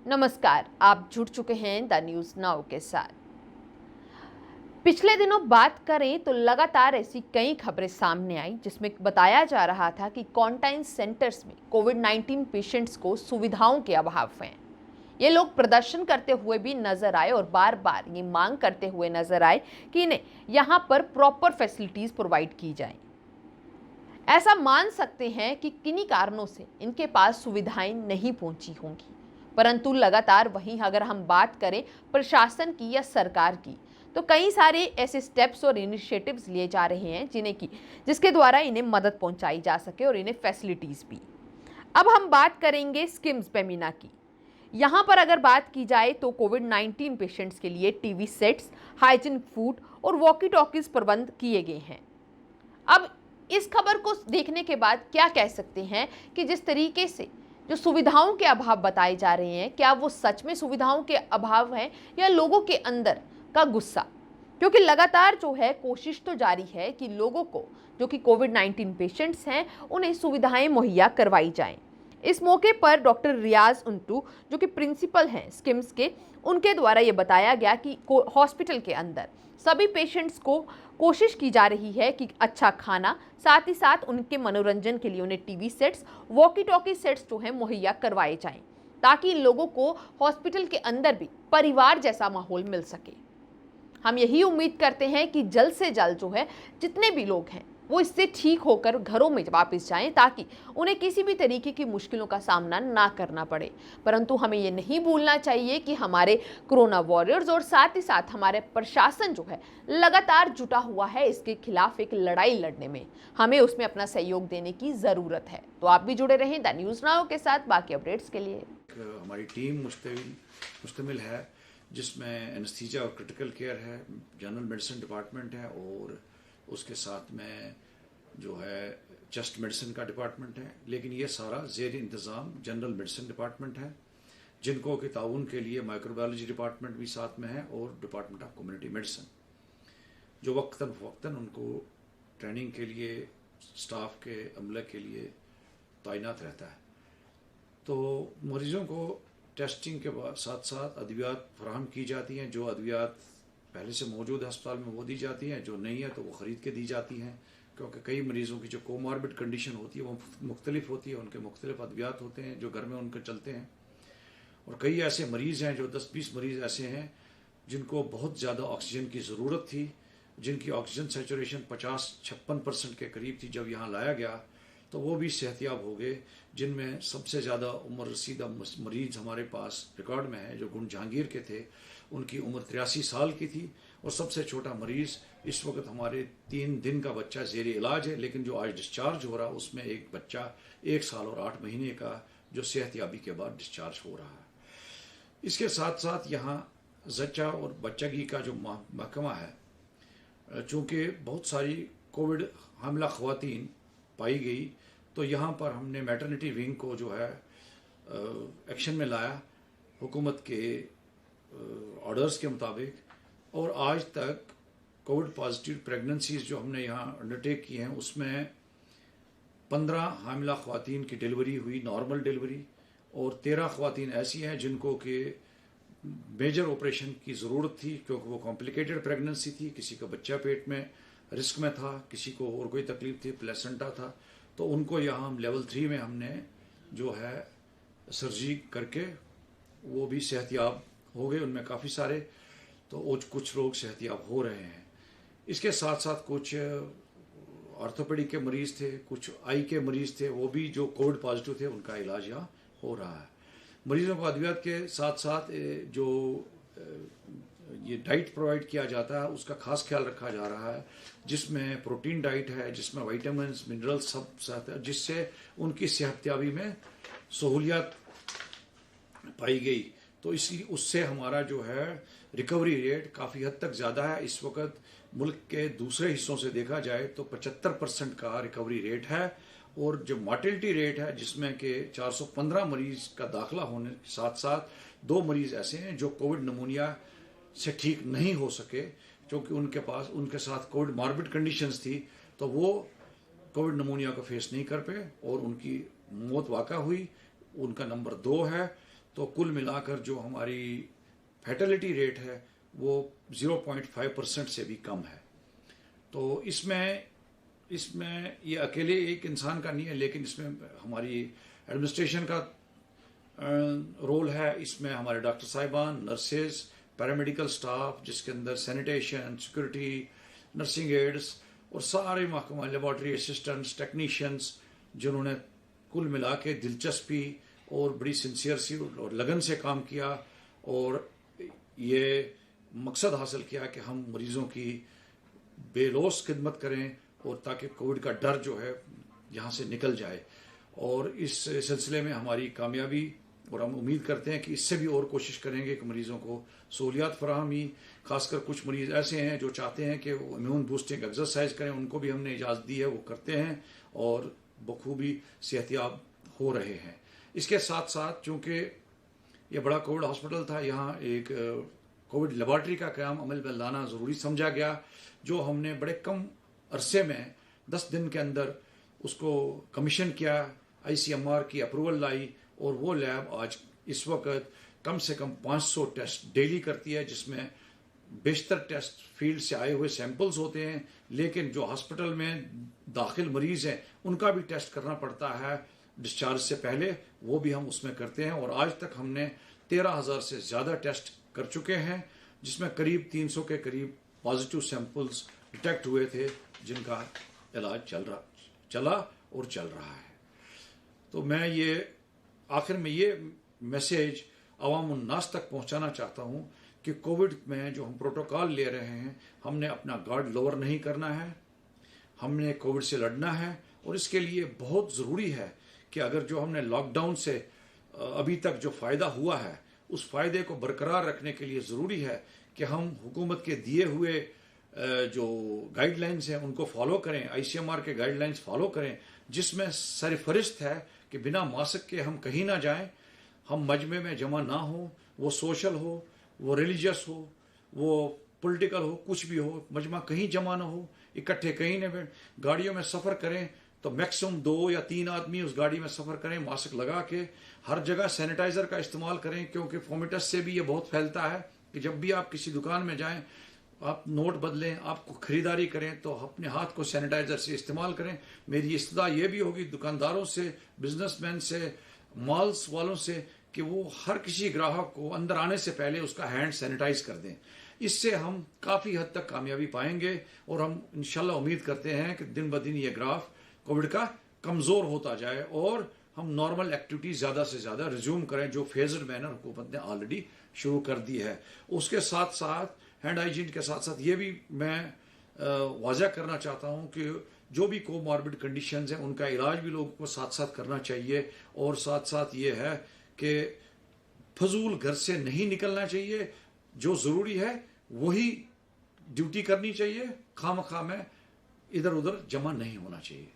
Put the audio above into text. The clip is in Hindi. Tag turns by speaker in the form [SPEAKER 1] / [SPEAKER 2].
[SPEAKER 1] नमस्कार, आप जुड़ चुके हैं द न्यूज नाउ के साथ। पिछले दिनों बात करें तो लगातार ऐसी कई खबरें सामने आई जिसमें बताया जा रहा था कि क्वारंटाइन सेंटर्स में कोविड-19 पेशेंट्स को सुविधाओं के अभाव हैं। ये लोग प्रदर्शन करते हुए भी नजर आए और बार बार ये मांग करते हुए नजर आए कि इन्हें यहाँ पर प्रॉपर फैसिलिटीज प्रोवाइड की जाए। ऐसा मान सकते हैं कि किन्हीं कारणों से इनके पास सुविधाएं नहीं पहुंची होंगी, परंतु लगातार वहीं अगर हम बात करें प्रशासन की या सरकार की, तो कई सारे ऐसे स्टेप्स और इनिशिएटिव्स लिए जा रहे हैं जिसके द्वारा इन्हें मदद पहुंचाई जा सके और इन्हें फैसिलिटीज भी। अब हम बात करेंगे स्किम्स बेमिना की। यहाँ पर अगर बात की जाए तो कोविड-19 पेशेंट्स के लिए टीवी सेट्स, हाइजीन फूड और वॉकी टॉकीज प्रबंध किए गए हैं। अब इस खबर को देखने के बाद क्या कह सकते हैं कि जिस तरीके से जो सुविधाओं के अभाव बताए जा रहे हैं, क्या वो सच में सुविधाओं के अभाव हैं या लोगों के अंदर का गुस्सा? क्योंकि लगातार जो है कोशिश तो जारी है कि लोगों को जो कि कोविड-19 पेशेंट्स हैं उन्हें सुविधाएं मुहैया करवाई जाएं। इस मौके पर डॉक्टर रियाज उंटू जो कि प्रिंसिपल हैं स्किम्स के, उनके द्वारा ये बताया गया कि हॉस्पिटल के अंदर सभी पेशेंट्स को कोशिश की जा रही है कि अच्छा खाना, साथ ही साथ उनके मनोरंजन के लिए उन्हें TV sets, walkie talkie sets जो है मुहैया करवाए जाएं, ताकि इन लोगों को हॉस्पिटल के अंदर भी परिवार जैसा माहौल मिल सके। हम यही उम्मीद करते हैं कि जल्द से जल्द जो है जितने भी लोग हैं वो इससे ठीक होकर घरों में वापस जाएं, ताकि उन्हें किसी भी तरीके की मुश्किलों का सामना ना करना पड़े। परंतु हमें ये नहीं भूलना चाहिए कि हमारे कोरोना वॉरियर्स और साथ ही साथ हमारे प्रशासन जो है लगातार जुटा हुआ है इसके खिलाफ एक लड़ाई लड़ने में। हमें उसमें अपना सहयोग देने की ज़रूरत है। तो आप भी जुड़े रहें द न्यूज़ नाउ के साथ बाकी अपडेट्स के लिए।
[SPEAKER 2] हमारी टीम मुश्तमिल है जिसमें एनेस्थीसिया और क्रिटिकल केयर है, जनरल मेडिसिन डिपार्टमेंट है और उसके साथ में जो है चेस्ट मेडिसिन का डिपार्टमेंट है। लेकिन ये सारा ज़ेर इंतज़ाम जनरल मेडिसिन डिपार्टमेंट है, जिनको के ताउन के लिए माइक्रोबायोलॉजी डिपार्टमेंट भी साथ में है और डिपार्टमेंट ऑफ कम्युनिटी मेडिसिन, जो वक्तन फ़वक्तन उनको ट्रेनिंग के लिए स्टाफ के अमले के लिए तैनात रहता है। तो मरीज़ों को टेस्टिंग के साथ साथ अद्वियात फराहम की जाती हैं। जो अद्वियात पहले से मौजूद अस्पताल में वो दी जाती हैं, जो नहीं है तो वो ख़रीद के दी जाती हैं, क्योंकि कई मरीज़ों की जो कोमॉर्बिड कंडीशन होती है वो मुख्तलिफ होती है, उनके मुख्तलिफ अद्वियात होते हैं जो घर में उनके चलते हैं। और कई ऐसे मरीज़ हैं, जो 10-20 मरीज़ ऐसे हैं जिनको बहुत ज़्यादा ऑक्सीजन की ज़रूरत थी, जिनकी ऑक्सीजन सेचुरेशन 50-56% के करीब थी जब यहाँ लाया गया, तो वो भी सेहतियाब हो गए। जिनमें सबसे ज़्यादा उम्र रसीदा मरीज़ हमारे पास रिकॉर्ड में है जो गुंड जहांगीर के थे, उनकी उम्र 83 साल की थी। और सबसे छोटा मरीज़ इस वक्त हमारे 3 दिन का बच्चा ज़ेर इलाज है, लेकिन जो आज डिस्चार्ज हो रहा है उसमें एक बच्चा 1 साल और 8 महीने का जो सेहतियाबी के बाद डिस्चार्ज हो रहा है। इसके साथ साथ यहाँ जच्चा और बच्चागी का जो महकमा है, चूँकि बहुत सारी कोविड हामिला ख़वातीन पाई गई, तो यहाँ पर हमने मैटरनिटी विंग को जो है एक्शन में लाया हुकूमत के ऑर्डर्स के मुताबिक। और आज तक कोविड पॉजिटिव प्रेगनेंसीज जो हमने यहाँ अंडरटेक की हैं उसमें 15 हामिला ख़वातीन की डिलीवरी हुई, नॉर्मल डिलीवरी, और 13 ख़वातीन ऐसी हैं जिनको कि मेजर ऑपरेशन की ज़रूरत थी, क्योंकि वो कॉम्प्लिकेटेड प्रेगनेंसी थी, किसी का बच्चा पेट में रिस्क में था, किसी को और कोई तकलीफ थी, प्लेसेंटा था। तो उनको यहाँ हम लेवल 3 में हमने जो है सर्जरी करके वो भी सेहतियाब हो गए, उनमें काफ़ी सारे। तो कुछ लोग सेहतियाब हो रहे हैं। इसके साथ साथ कुछ ऑर्थोपेडिक के मरीज़ थे, कुछ आई के मरीज़ थे, वो भी जो कोविड पॉजिटिव थे उनका इलाज यहाँ हो रहा है। मरीज़ों को अद्वियात के साथ साथ जो ये डाइट प्रोवाइड किया जाता है उसका खास ख्याल रखा जा रहा है, जिसमें प्रोटीन डाइट है, जिसमें विटामिन मिनरल्स सब साथ है, जिससे उनकी सेहतियाबी में सहूलियत पाई गई। तो इसी उससे हमारा जो है रिकवरी रेट काफ़ी हद तक ज़्यादा है। इस वक्त मुल्क के दूसरे हिस्सों से देखा जाए तो 75% का रिकवरी रेट है। और जो मॉर्टेलिटी रेट है, जिसमें कि 415 मरीज़ का दाखिला होने के साथ साथ 2 मरीज़ ऐसे हैं जो कोविड नमूनिया से ठीक नहीं हो सके, क्योंकि उनके साथ कोविड मॉर्बिड कंडीशंस थी, तो वो कोविड नमूनिया को फेस नहीं कर पाए और उनकी मौत वाक़ा हुई। उनका नंबर 2 है। तो कुल मिलाकर जो हमारी फैटेलिटी रेट है वो 0.5% से भी कम है। तो इसमें ये अकेले एक इंसान का नहीं है, लेकिन इसमें हमारी एडमिनिस्ट्रेशन का रोल है। इसमें हमारे डॉक्टर साहिबान, नर्सेज, पैरामेडिकल स्टाफ, जिसके अंदर सैनिटेशन, सिक्योरिटी, नर्सिंग एड्स और सारे महकमा, लेबॉर्ट्री असिस्टेंट्स, टेक्नीशियंस, जिन्होंने कुल मिला के दिलचस्पी और बड़ी सिंसियरसी और लगन से काम किया और ये मकसद हासिल किया कि हम मरीज़ों की बेलौस खिदमत करें और ताकि कोविड का डर जो है यहाँ से निकल जाए। और इस सिलसिले में हमारी कामयाबी, और हम उम्मीद करते हैं कि इससे भी और कोशिश करेंगे कि मरीज़ों को सहूलियात फराहमी, खासकर कुछ मरीज़ ऐसे हैं जो चाहते हैं कि वो इम्यून बूस्टिंग एक्सरसाइज करें, उनको भी हमने इजाज़त दी है, वो करते हैं और बखूबी सेहतियाब हो रहे हैं। इसके साथ साथ चूँकि ये बड़ा कोविड हॉस्पिटल था, यहाँ एक कोविड लेबॉर्ट्री का क़याम अमल में लाना ज़रूरी समझा गया, जो हमने बड़े कम अरसे में 10 दिन के अंदर उसको कमीशन किया, ICMR की अप्रूवल लाई और वो लैब आज इस वक्त कम से कम 500 टेस्ट डेली करती है, जिसमें बेशतर टेस्ट फील्ड से आए हुए सैंपल्स होते हैं, लेकिन जो हॉस्पिटल में दाखिल मरीज़ हैं उनका भी टेस्ट करना पड़ता है डिस्चार्ज से पहले, वो भी हम उसमें करते हैं। और आज तक हमने 13,000 से ज़्यादा टेस्ट कर चुके हैं, जिसमें करीब 300 के करीब पॉजिटिव सैंपल्स डिटेक्ट हुए थे, जिनका इलाज चला और चल रहा है। तो मैं ये आखिर में ये मैसेज अवाम उन्नास तक पहुंचाना चाहता हूं कि कोविड में जो हम प्रोटोकॉल ले रहे हैं, हमने अपना गार्ड लोअर नहीं करना है, हमने कोविड से लड़ना है। और इसके लिए बहुत ज़रूरी है कि अगर जो हमने लॉकडाउन से अभी तक जो फ़ायदा हुआ है, उस फ़ायदे को बरकरार रखने के लिए ज़रूरी है कि हम हुकूमत के दिए हुए जो गाइडलाइंस हैं उनको फॉलो करें, ICMR के गाइडलाइंस फॉलो करें, जिसमें सरफरिस्त है कि बिना मास्क के हम कहीं ना जाएं, हम मजमे में जमा ना हो, वो सोशल हो, वो रिलीजियस हो, वो पॉलिटिकल हो, कुछ भी हो, मजमा कहीं जमा ना हो, इकट्ठे कहीं न बैठ। गाड़ियों में सफ़र करें तो मैक्सिमम 2 या 3 आदमी उस गाड़ी में सफ़र करें, मास्क लगा के। हर जगह सैनिटाइज़र का इस्तेमाल करें, क्योंकि फोमिटस से भी ये बहुत फैलता है कि जब भी आप किसी दुकान में जाएं, आप नोट बदलें, आपको ख़रीदारी करें तो अपने हाथ को सैनिटाइज़र से इस्तेमाल करें। मेरी इस्तदा ये भी होगी दुकानदारों से, बिजनेसमैन से, मॉल्स वालों से, कि वो हर किसी ग्राहक को अंदर आने से पहले उसका हैंड सैनिटाइज कर दें। इससे हम काफ़ी हद तक कामयाबी पाएंगे और हम इंशाल्लाह उम्मीद करते हैं कि दिन ब दिन ये ग्राफ कोविड का कमज़ोर होता जाए और हम नॉर्मल एक्टिविटीज़ ज़्यादा से ज़्यादा रिज्यूम करें, जो फेज्ड मैनर हुकूमत ने ऑलरेडी शुरू कर दी है। उसके साथ साथ हैंड हाइजीन के साथ साथ ये भी मैं वाज़ह करना चाहता हूँ कि जो भी कोमॉर्बिड कंडीशंस हैं उनका इलाज भी लोगों को साथ साथ करना चाहिए। और साथ साथ ये है कि फजूल घर से नहीं निकलना चाहिए, जो ज़रूरी है वही ड्यूटी करनी चाहिए, खामखा में इधर उधर जमा नहीं होना चाहिए।